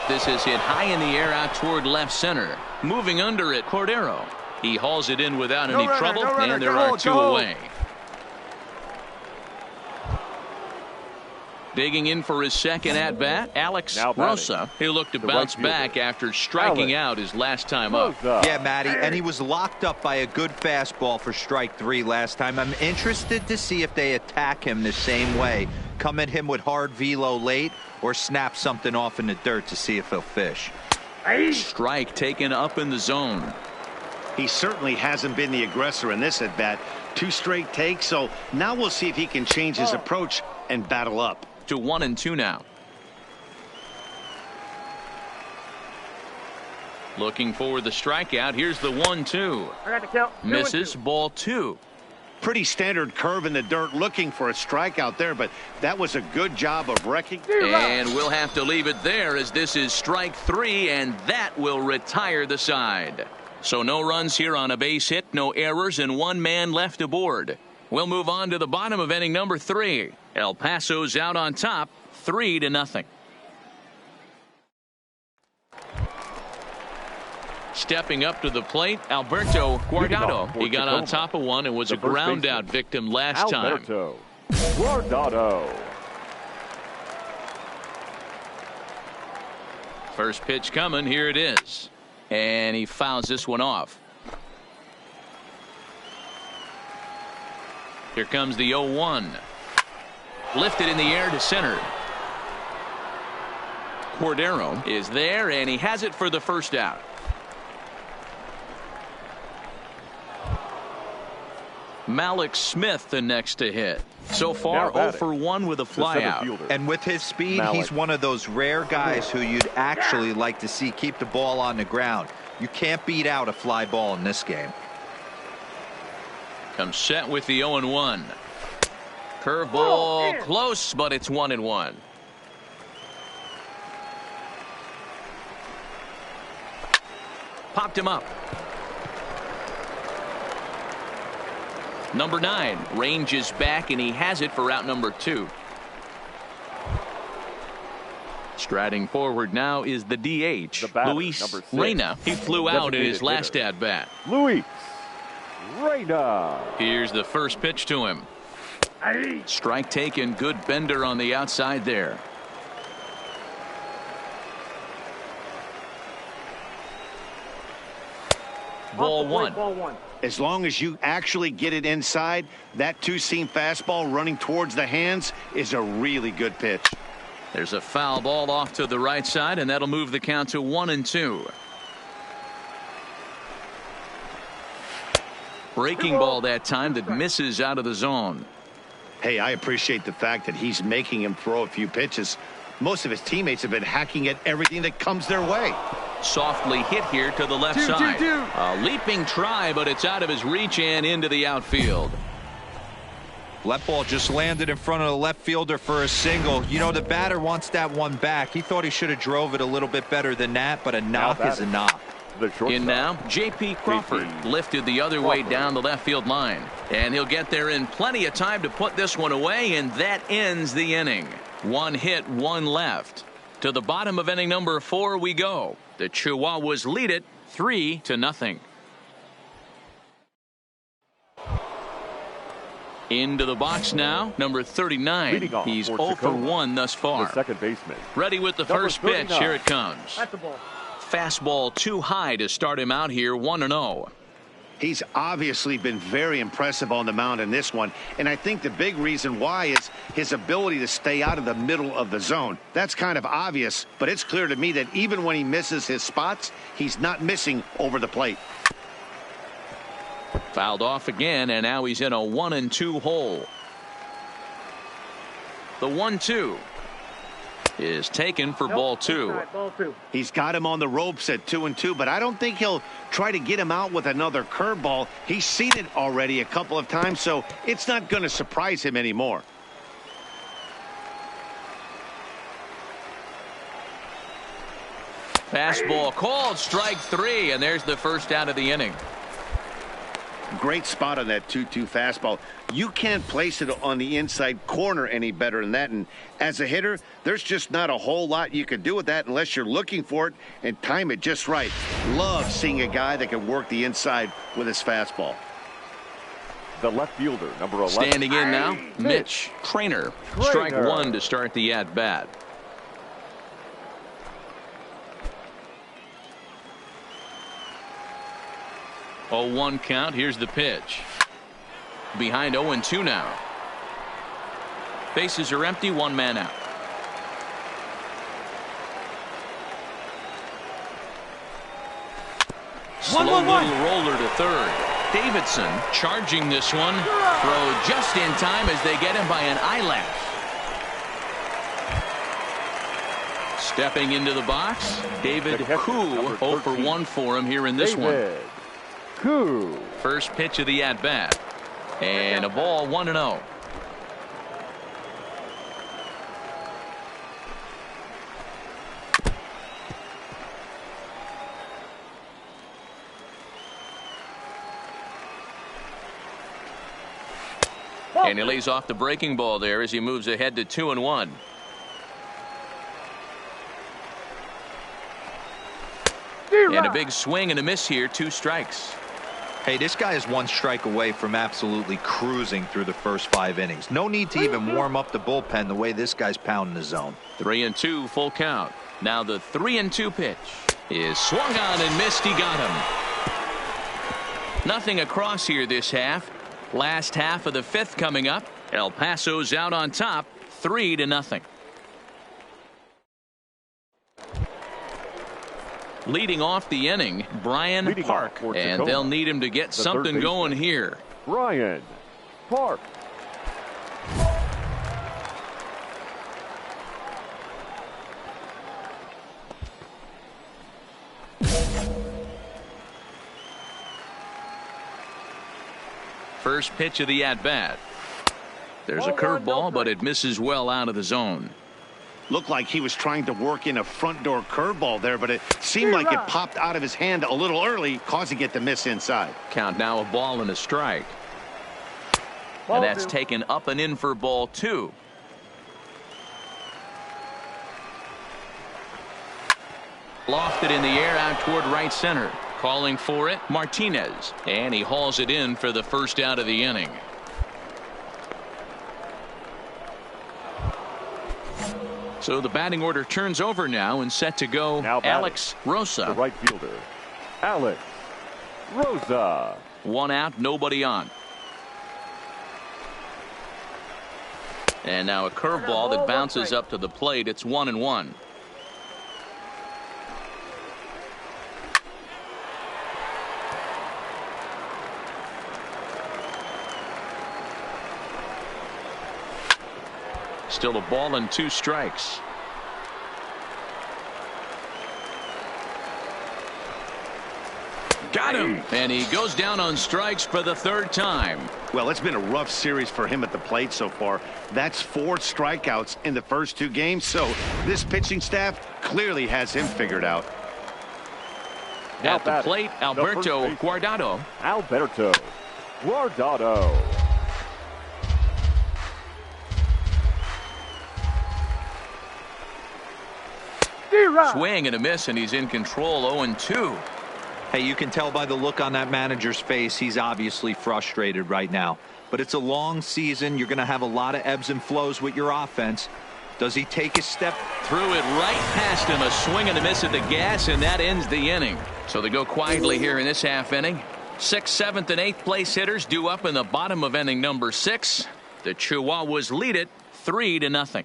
This is hit high in the air out toward left center. Moving under it, Cordero. He hauls it in without any trouble, and there are 2 away. Digging in for his second at-bat, Alex Rosa. He'll look to bounce back after striking out his last time up. Yeah, Matty, and he was locked up by a good fastball for strike 3 last time. I'm interested to see if they attack him the same way. Come at him with hard velo late or snap something off in the dirt to see if he'll fish. Strike taken up in the zone. He certainly hasn't been the aggressor in this at-bat. 2 straight takes, so now we'll see if he can change his approach and battle up. To 1-2 now. Looking for the strikeout. Here's the 1-2. I got the count. Misses, ball 2. Pretty standard curve in the dirt, looking for a strikeout there, but that was a good job of wrecking. And we'll have to leave it there as this is strike 3, and that will retire the side. So no runs here on a base hit, no errors, and 1 man left aboard. We'll move on to the bottom of inning number 3. El Paso's out on top, 3-0. Stepping up to the plate, Alberto Guardado. He got on top of one and was a ground out victim last time. Alberto Guardado. First pitch coming. Here it is. And he fouls this one off. Here comes the 0-1. Lifted in the air to center. Cordero is there, and he has it for the first out. Malik Smith the next to hit. So far 0 for 1 with a flyout. And with his speed, he's one of those rare guys who you'd actually like to see keep the ball on the ground. You can't beat out a fly ball in this game. Comes set with the 0-1. Curveball close, but it's 1-1. Popped him up. Number 9 ranges back, and he has it for out number 2. Striding forward now is the DH, Luis Reyna. He flew out in his last at bat. Luis Reyna. Here's the first pitch to him. Strike taken. Good bender on the outside there. Ball one. As long as you actually get it inside, that two-seam fastball running towards the hands is a really good pitch. There's a foul ball off to the right side, and that'll move the count to 1-2. Breaking ball that time that misses out of the zone. Hey, I appreciate the fact that he's making him throw a few pitches. Most of his teammates have been hacking at everything that comes their way. Softly hit here to the left side. A leaping try, but it's out of his reach and into the outfield. That ball just landed in front of the left fielder for a single. You know, the batter wants that one back. He thought he should have drove it a little bit better than that, but a knock is a knock. In now, J.P. Crawford lifted the other way down the left field line. And he'll get there in plenty of time to put this one away, and that ends the inning. One hit, one left. To the bottom of inning number 4 we go. The Chihuahuas lead it 3-0. Into the box now, number 39. He's 0 for 1 thus far. The second baseman. Ready with the first pitch. Here it comes. Fastball too high to start him out here, 1-0. He's obviously been very impressive on the mound in this one, and I think the big reason why is his ability to stay out of the middle of the zone. That's kind of obvious, but it's clear to me that even when he misses his spots, he's not missing over the plate. Fouled off again, and now he's in a 1-2 hole. The 1-2 is taken for ball 2. He's got him on the ropes at 2-2, but I don't think he'll try to get him out with another curveball. He's seen it already a couple of times, so it's not going to surprise him anymore. Fastball called, strike 3, and there's the first out of the inning. Great spot on that 2-2 fastball. You can't place it on the inside corner any better than that. And as a hitter, there's just not a whole lot you can do with that unless you're looking for it and time it just right. Love seeing a guy that can work the inside with his fastball. The left fielder, number 11. Standing in now, Mitch Trainer. Strike 1 to start the at-bat. Oh, 1 count. Here's the pitch. Behind 0-2 now. Bases are empty, 1 man out. Slow little roller to third. Davidson charging this one. Throw just in time as they get him by an eyelash. Stepping into the box, David Koo. 0 for 1 for him here in this one. Koo. First pitch of the at-bat. And a ball, 1-0. And he lays off the breaking ball there as he moves ahead to 2-1. And a big swing and a miss here, 2 strikes. Hey, this guy is 1 strike away from absolutely cruising through the first 5 innings. No need to even warm up the bullpen the way this guy's pounding the zone. 3-2, full count. Now the 3-2 pitch is swung on and missed. He got him. Nothing across here this half. Last half of the 5th coming up. El Paso's out on top, 3-0. Leading off the inning, Brian Park, and they'll need him to get something going here. Brian Park. First pitch of the at-bat. There's a curveball, but it misses well out of the zone. Looked like he was trying to work in a front door curveball there, but it seemed like it popped out of his hand a little early, causing it to miss inside. Count now a ball and a strike. And that's taken up and in for ball 2. Lofted in the air out toward right center. Calling for it, Martinez. And he hauls it in for the first out of the inning. So the batting order turns over now and set to go. Now Alex Rosa. The right fielder, Alex Rosa. 1 out, nobody on. And now a curveball that bounces up to the plate. It's 1-1. Still a ball and 2 strikes. Got him. And he goes down on strikes for the 3rd time. Well, it's been a rough series for him at the plate so far. That's 4 strikeouts in the first 2 games. So this pitching staff clearly has him figured out. At the plate, Alberto Guardado. Alberto Guardado. Swing and a miss, and he's in control. 0-2. Hey, you can tell by the look on that manager's face he's obviously frustrated right now. But it's a long season. You're going to have a lot of ebbs and flows with your offense. Does he take a step? Threw it right past him. A swing and a miss at the gas, and that ends the inning. So they go quietly here in this half inning. 6th, 7th, and 8th place hitters due up in the bottom of inning number 6. The Chihuahuas lead it 3-0.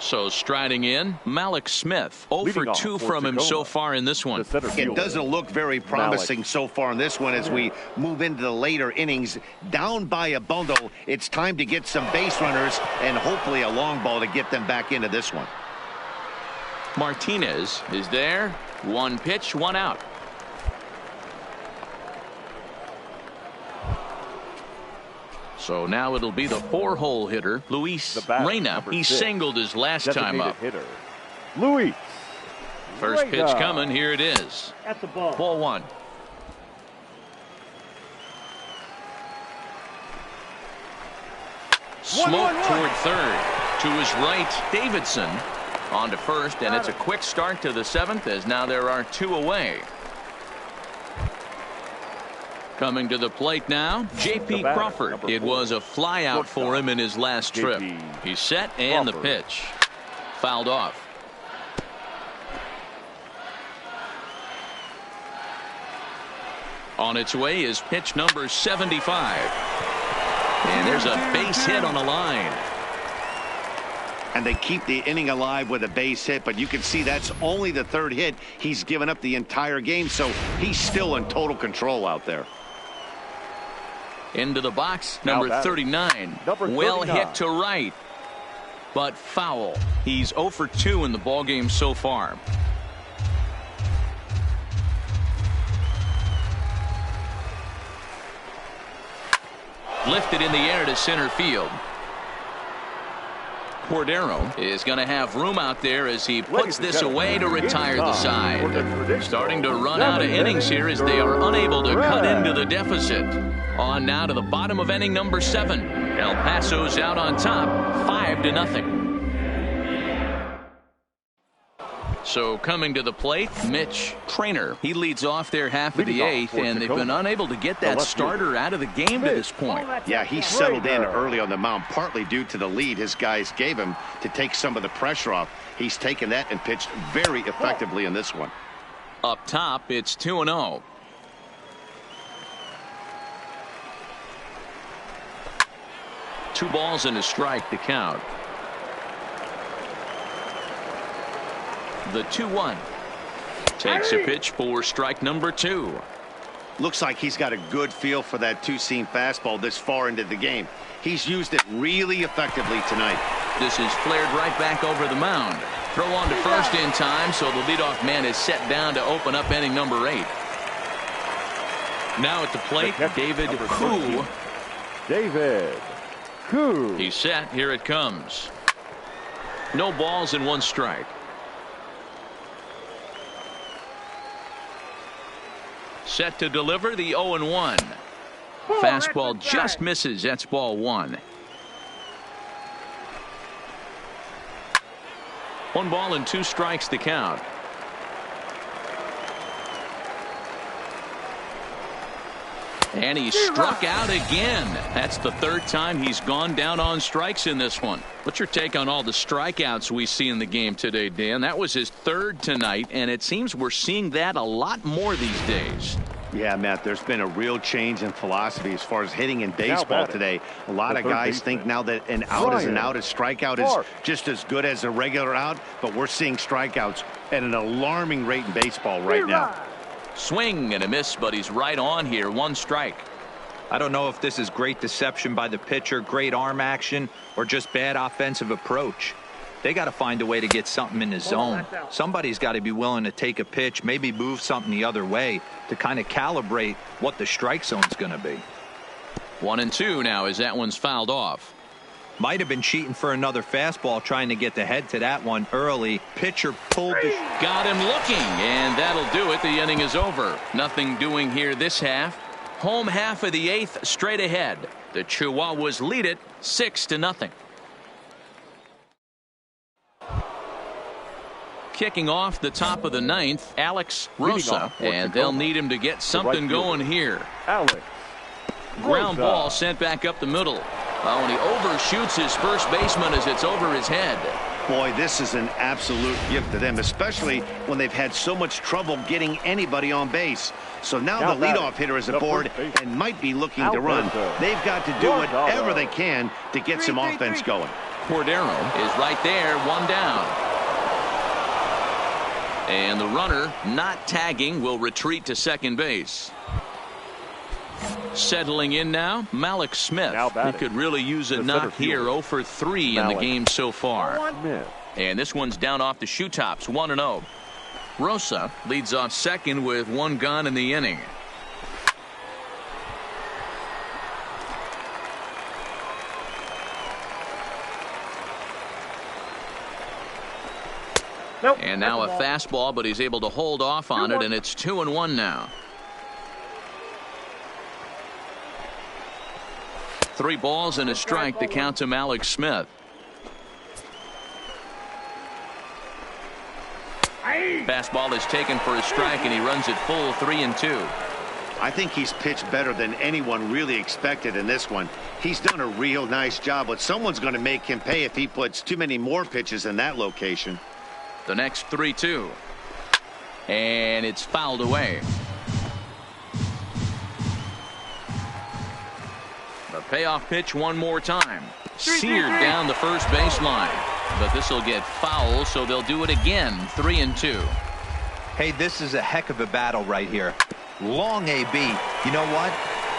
So striding in, Malik Smith. 0 for 2 from him so far in this one. It doesn't look very promising so far in this one as we move into the later innings. Down by a bundle, it's time to get some base runners and hopefully a long ball to get them back into this one. Martinez is there. 1 pitch, 1 out. So now it'll be the 4-hole hitter, Luis Reyna. He singled his last time up. Hitter, Luis First Reyna. pitch coming. Here it is. At the ball. Ball 1. Smoke toward third. To his right, Davidson on to first, and it's a quick start to the 7th as now there are 2 away. Coming to the plate now, J.P. Crawford. It was a flyout for him in his last trip. He's set, and the pitch. Fouled off. On its way is pitch number 75. And there's a base hit on the line. And they keep the inning alive with a base hit, but you can see that's only the 3rd hit he's given up the entire game, so he's still in total control out there. Into the box, number 39. Well hit to right, but foul. He's 0 for 2 in the ballgame so far. Lifted in the air to center field. Cordero is going to have room out there as he puts this away to retire the side. Starting to run out of innings here as they are unable to cut into the deficit. On now to the bottom of inning number 7. El Paso's out on top, 5-0. So coming to the plate, Mitch Trainer. He leads off their half of the 8th, and they've been unable to get that starter out of the game to this point. Yeah, he settled in early on the mound, partly due to the lead his guys gave him to take some of the pressure off. He's taken that and pitched very effectively in this one. Up top, it's 2-0. Two balls and a strike to count. The 2-1. Takes a pitch for strike number 2. Looks like he's got a good feel for that two-seam fastball this far into the game. He's used it really effectively tonight. This is flared right back over the mound. Throw on to first in time, so the leadoff man is set down to open up inning number 8. Now at the plate, David Koo. David Koo. He's set. Here it comes. No balls and 1 strike. Set to deliver the 0-1. Fastball just misses. That's ball 1. 1 ball and 2 strikes to count. And he struck out again. That's the 3rd time he's gone down on strikes in this one. What's your take on all the strikeouts we see in the game today, Dan? That was his 3rd tonight, and it seems we're seeing that a lot more these days. Yeah, Matt, there's been a real change in philosophy as far as hitting in baseball today. A lot of guys think now that an out is an out, a strikeout is just as good as a regular out, but we're seeing strikeouts at an alarming rate in baseball right now. Swing and a miss, but he's right on here. 1 strike. I don't know if this is great deception by the pitcher, great arm action, or just bad offensive approach. They got to find a way to get something in the zone. Somebody's got to be willing to take a pitch, maybe move something the other way to kind of calibrate what the strike zone's going to be. 1-2 now as that one's fouled off. Might have been cheating for another fastball, trying to get the head to that one early. Pitcher pulled the... Got him looking, and that'll do it. The inning is over. Nothing doing here this half. Home half of the 8th straight ahead. The Chihuahuas lead it 6-0. Kicking off the top of the 9th, Alex Rosa, and they'll need him to get something going here. Alex Ground ball sent back up the middle. And he overshoots his first baseman as it's over his head. Boy, this is an absolute gift to them, especially when they've had so much trouble getting anybody on base. So now the leadoff hitter is aboard and might be looking to run. They've got to do whatever they can to get some offense going. Cordero is right there, 1 down. And the runner, not tagging, will retreat to second base. Settling in now, Malik Smith. He could really use a knock here. 0 for 3 in the game so far. And this one's down off the shoe tops, 1-0. Rosa leads off second with 1 gone in the inning. And now a fastball, but he's able to hold off on it, and it's 2-1 now. 3 balls and a strike to count to Malik Smith. Fastball is taken for a strike, and he runs it full 3-2. I think he's pitched better than anyone really expected in this one. He's done a real nice job, but someone's going to make him pay if he puts too many more pitches in that location. The next 3-2. And it's fouled away. The payoff pitch one more time. Seared down the first baseline. But this will get foul, so they'll do it again. 3-2. Hey, this is a heck of a battle right here. Long AB. You know what?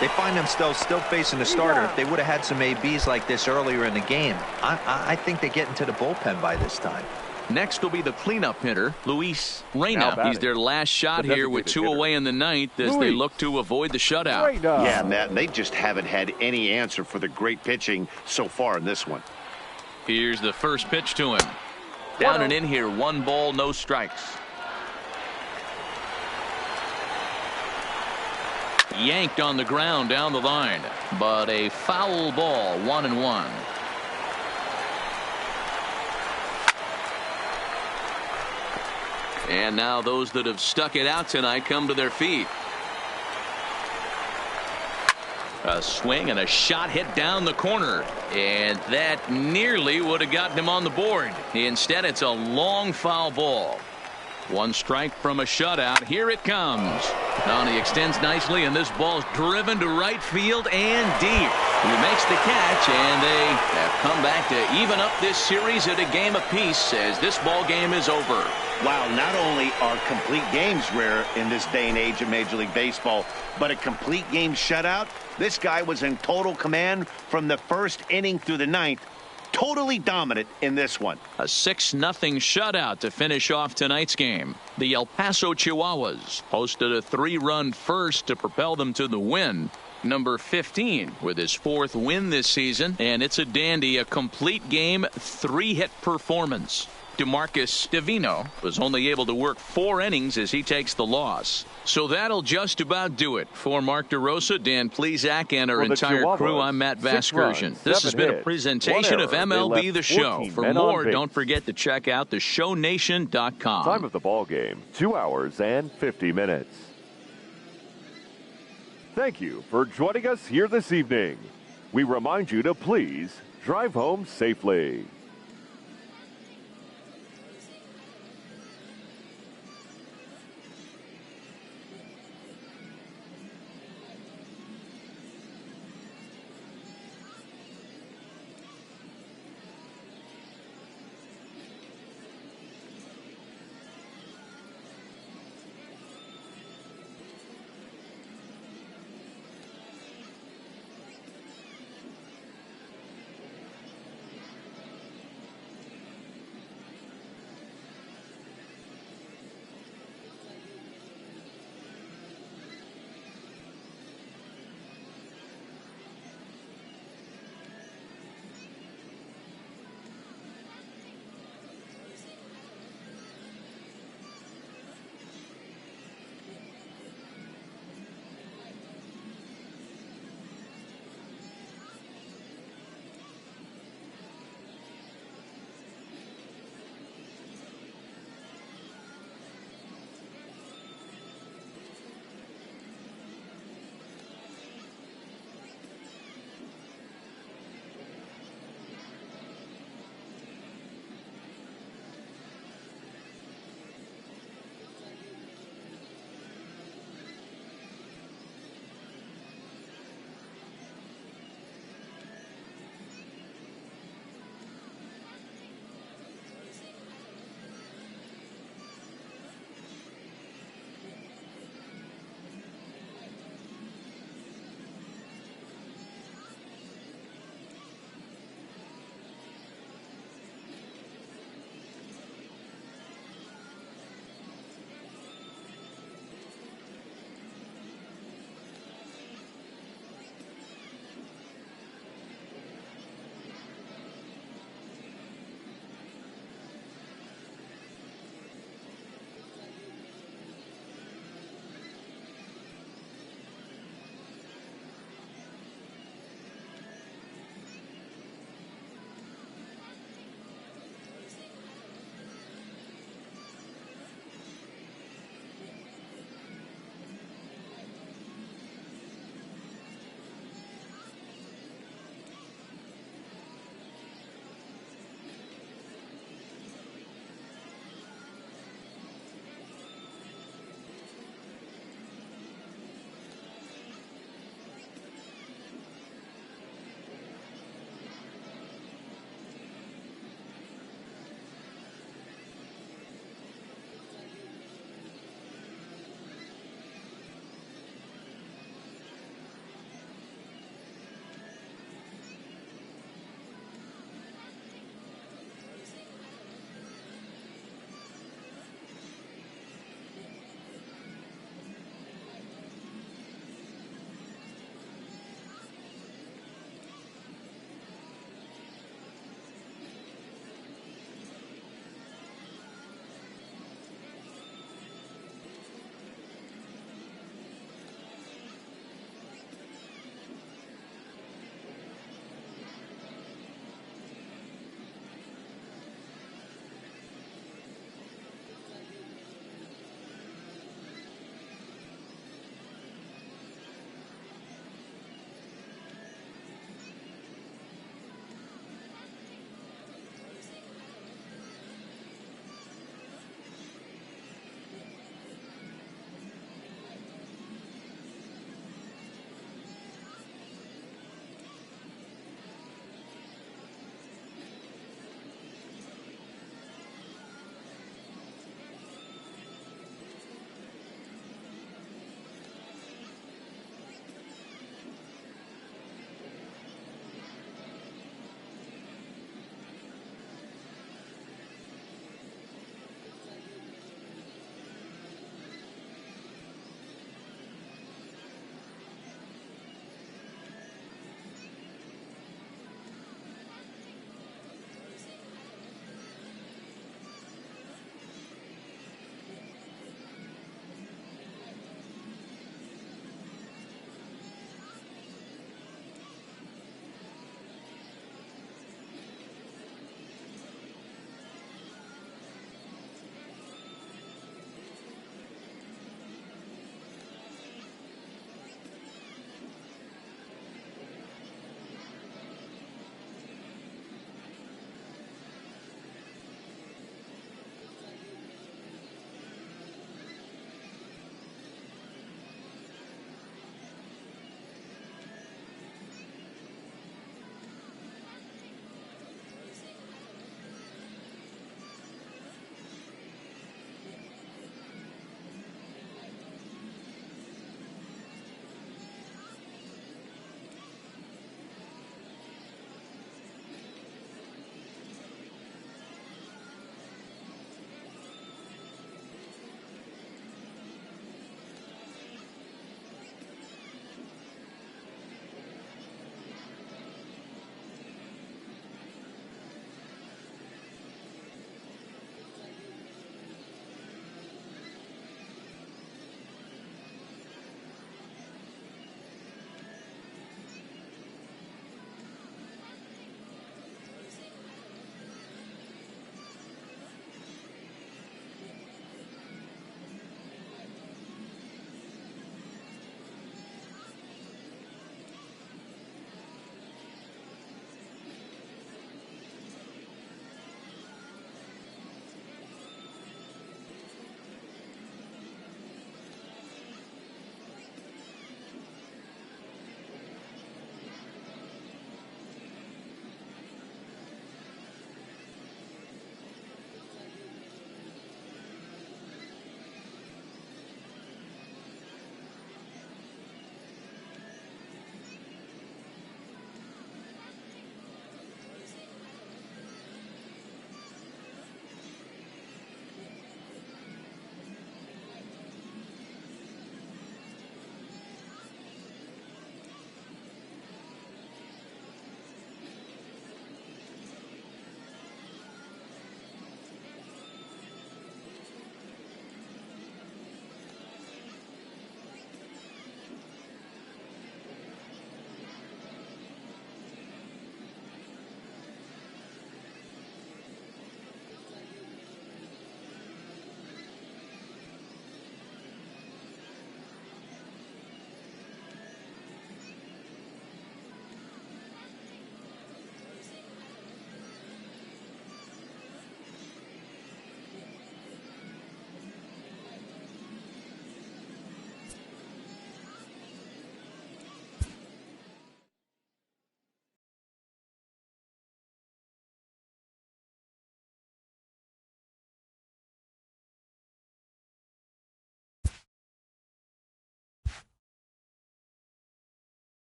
They find themselves still facing the starter. If they would have had some ABs like this earlier in the game, I think they get into the bullpen by this time. Next will be the cleanup hitter, Luis Reyna. He's their last shot here with 2 away in the 9th as they look to avoid the shutout. Yeah, Matt, they just haven't had any answer for the great pitching so far in this one. Here's the first pitch to him. Down and in here, 1 ball, no strikes. Yanked on the ground down the line, but a foul ball, 1-1. And now those that have stuck it out tonight come to their feet. A swing and a shot hit down the corner, and that nearly would have gotten him on the board. Instead, it's a long foul ball. 1 strike from a shutout. Here it comes. Now he extends nicely, and this ball's driven to right field and deep. He makes the catch, and they have come back to even up this series at a game apiece as this ball game is over. Wow, not only are complete games rare in this day and age of Major League Baseball, but a complete game shutout. This guy was in total command from the first inning through the 9th. Totally dominant in this one. A 6-0 shutout to finish off tonight's game. The El Paso Chihuahuas posted a 3-run first to propel them to the win. Number 15 with his 4th win this season, and it's a dandy, a complete game 3-hit performance. DeMarcus Divino was only able to work 4 innings as he takes the loss. So that'll just about do it. For Mark DeRosa, Dan Plezak, and our entire crew, I'm Matt Vasgersian. This has been a presentation of MLB The Show. For more, don't forget to check out theshownation.com. Time of the ball game, 2 hours and 50 minutes. Thank you for joining us here this evening. We remind you to please drive home safely.